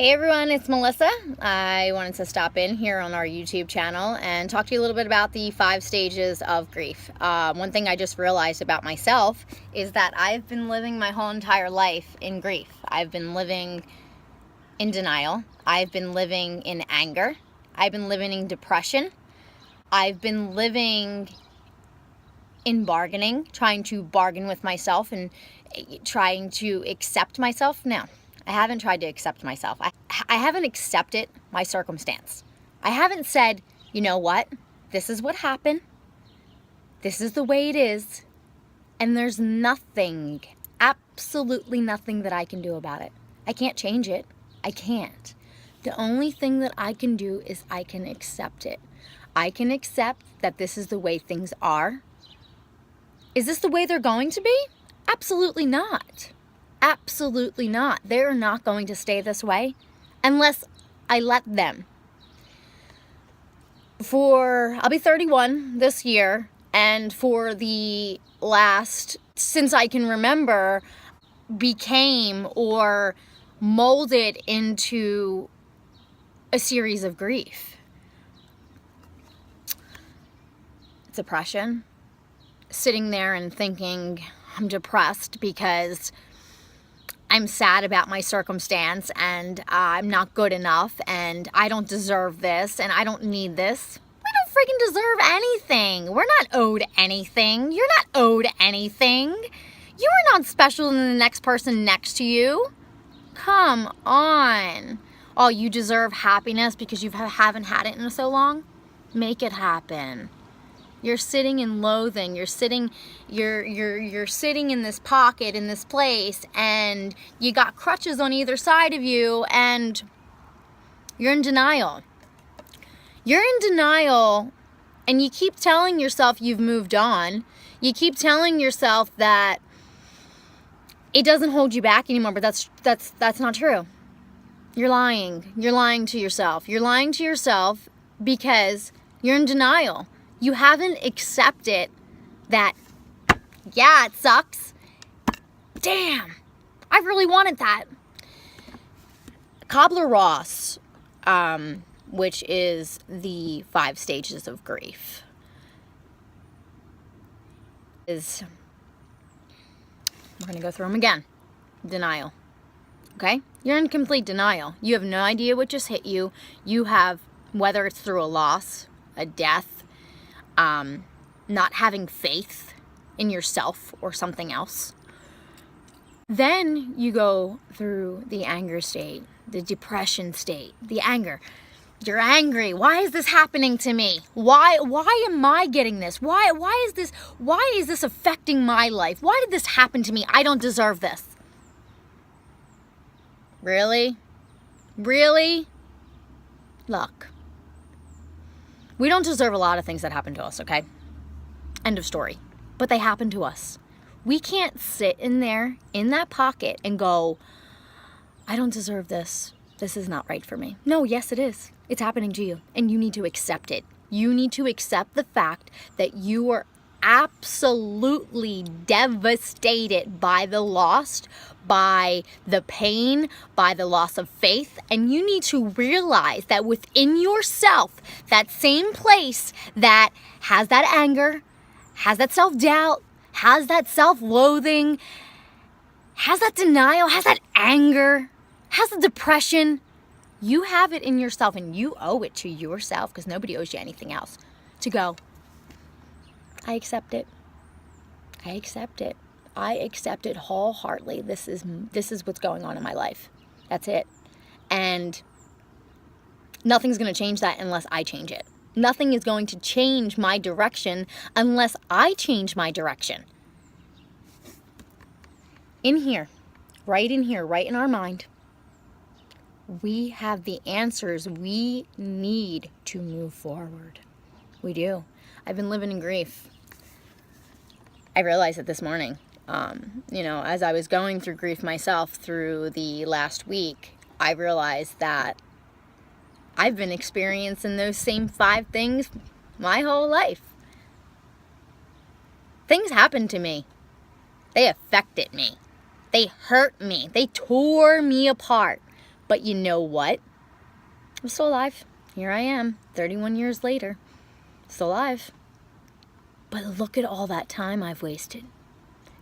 Hey everyone, it's Melissa. I wanted to stop in here on our YouTube channel and talk to you a little bit about the 5 stages of grief. One thing I just realized about myself is that I've been living my whole entire life in grief. I've been living in denial. I've been living in anger. I've been living in depression. I've been living in bargaining, trying to bargain with myself and trying to accept myself. No, I haven't tried to accept myself. I haven't accepted my circumstance. I haven't said, you know what? This is what happened. This is the way it is. And there's nothing, absolutely nothing that I can do about it. I can't change it. I can't. The only thing that I can do is I can accept it. I can accept that this is the way things are. Is this the way they're going to be? Absolutely not. Absolutely not. They're not going to stay this way unless I let them. I'll be 31 this year, and for the last, since I can remember, became or molded into a series of grief. Depression. Sitting there and thinking I'm depressed because I'm sad about my circumstance and I'm not good enough and I don't deserve this and I don't need this. We don't freaking deserve anything. We're not owed anything. You're not owed anything. You are not special than the next person next to you. Come on. Oh, you deserve happiness because you haven't had it in so long? Make it happen. You're sitting in loathing. You're sitting in this pocket in this place, and you got crutches on either side of you, and you're in denial. You're in denial, and you keep telling yourself you've moved on. You keep telling yourself that it doesn't hold you back anymore, but that's not true. You're lying. You're lying to yourself. You're lying to yourself because you're in denial. You haven't accepted that, yeah, it sucks. Damn, I really wanted that. Kübler-Ross, which is the 5 stages of grief, we're going to go through them again. Denial. Okay? You're in complete denial. You have no idea what just hit you. You have, whether it's through a loss, a death, not having faith in yourself or something else. Then you go through the anger state, the depression state, the anger. You're angry. Why is this happening to me? Why am I getting this? Why is this affecting my life? Why did this happen to me? I don't deserve this. Really? Really? Look. We don't deserve a lot of things that happen to us, okay? End of story. But they happen to us. We can't sit in there, in that pocket, and go, I don't deserve this. This is not right for me. No, yes, it is. It's happening to you, and you need to accept it. You need to accept the fact that you are absolutely devastated by the loss, by the pain, by the loss of faith, and you need to realize that within yourself, that same place that has that anger, has that self-doubt, has that self-loathing, has that denial, has that anger, has the depression, you have it in yourself, and you owe it to yourself, because nobody owes you anything else, to go, I accept it. I accept it. I accept it wholeheartedly. This is what's going on in my life. That's it. And nothing's going to change that unless I change it. Nothing is going to change my direction unless I change my direction. In here, right in our mind, we have the answers we need to move forward. We do. I've been living in grief. I realized it this morning. As I was going through grief myself through the last week, I realized that I've been experiencing those same 5 things my whole life. Things happened to me. They affected me. They hurt me. They tore me apart. But you know what? I'm still alive. Here I am, 31 years later. Still alive. But look at all that time I've wasted.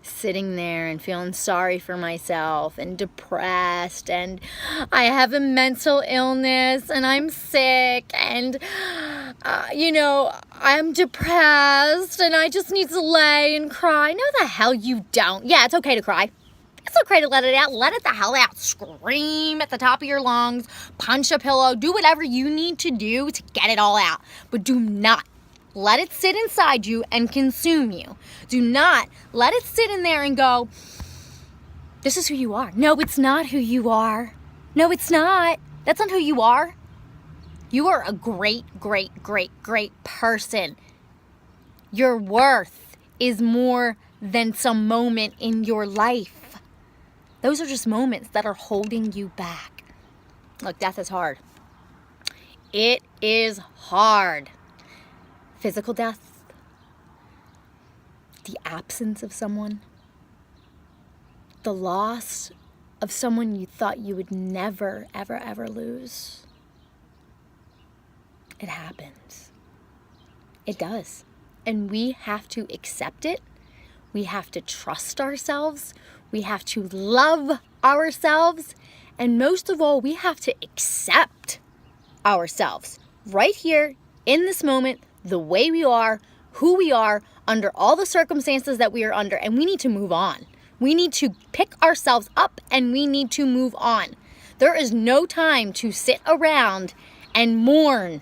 Sitting there and feeling sorry for myself and depressed, and I have a mental illness and I'm sick and I'm depressed and I just need to lay and cry. No, the hell you don't. Yeah, it's okay to cry. It's okay to let it out. Let it the hell out. Scream at the top of your lungs, punch a pillow, do whatever you need to do to get it all out. But do not let it sit inside you and consume you. Do not let it sit in there and go, this is who you are. No, it's not who you are. No, it's not. That's not who you are. You are a great, great, great, great person. Your worth is more than some moment in your life. Those are just moments that are holding you back. Look, death is hard. It is hard. Physical death, the absence of someone, the loss of someone you thought you would never, ever, ever lose. It happens. It does. And we have to accept it. We have to trust ourselves. We have to love ourselves. And most of all, we have to accept ourselves right here in this moment, the way we are, who we are, under all the circumstances that we are under, and we need to move on. We need to pick ourselves up and we need to move on. There is no time to sit around and mourn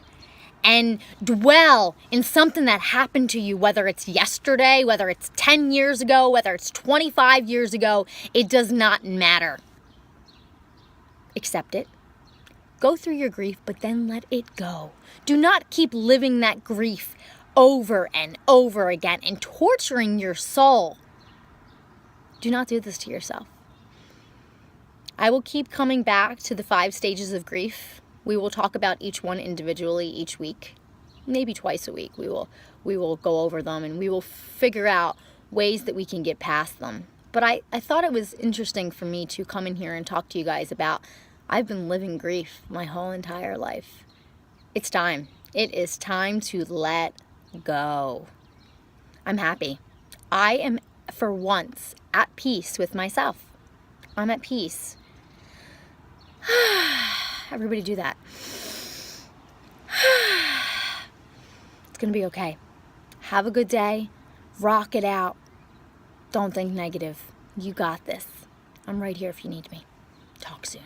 and dwell in something that happened to you, whether it's yesterday, whether it's 10 years ago, whether it's 25 years ago. It does not matter. Accept it. Go through your grief, but then let it go. Do not keep living that grief over and over again and torturing your soul. Do not do this to yourself. I will keep coming back to the 5 stages of grief. We will talk about each one individually each week, maybe twice a week. We will go over them and we will figure out ways that we can get past them. But I thought it was interesting for me to come in here and talk to you guys about I've been living grief my whole entire life. It's time. It is time to let go. I'm happy. I am, for once, at peace with myself. I'm at peace. Everybody do that. It's going to be okay. Have a good day. Rock it out. Don't think negative. You got this. I'm right here if you need me. Talk soon.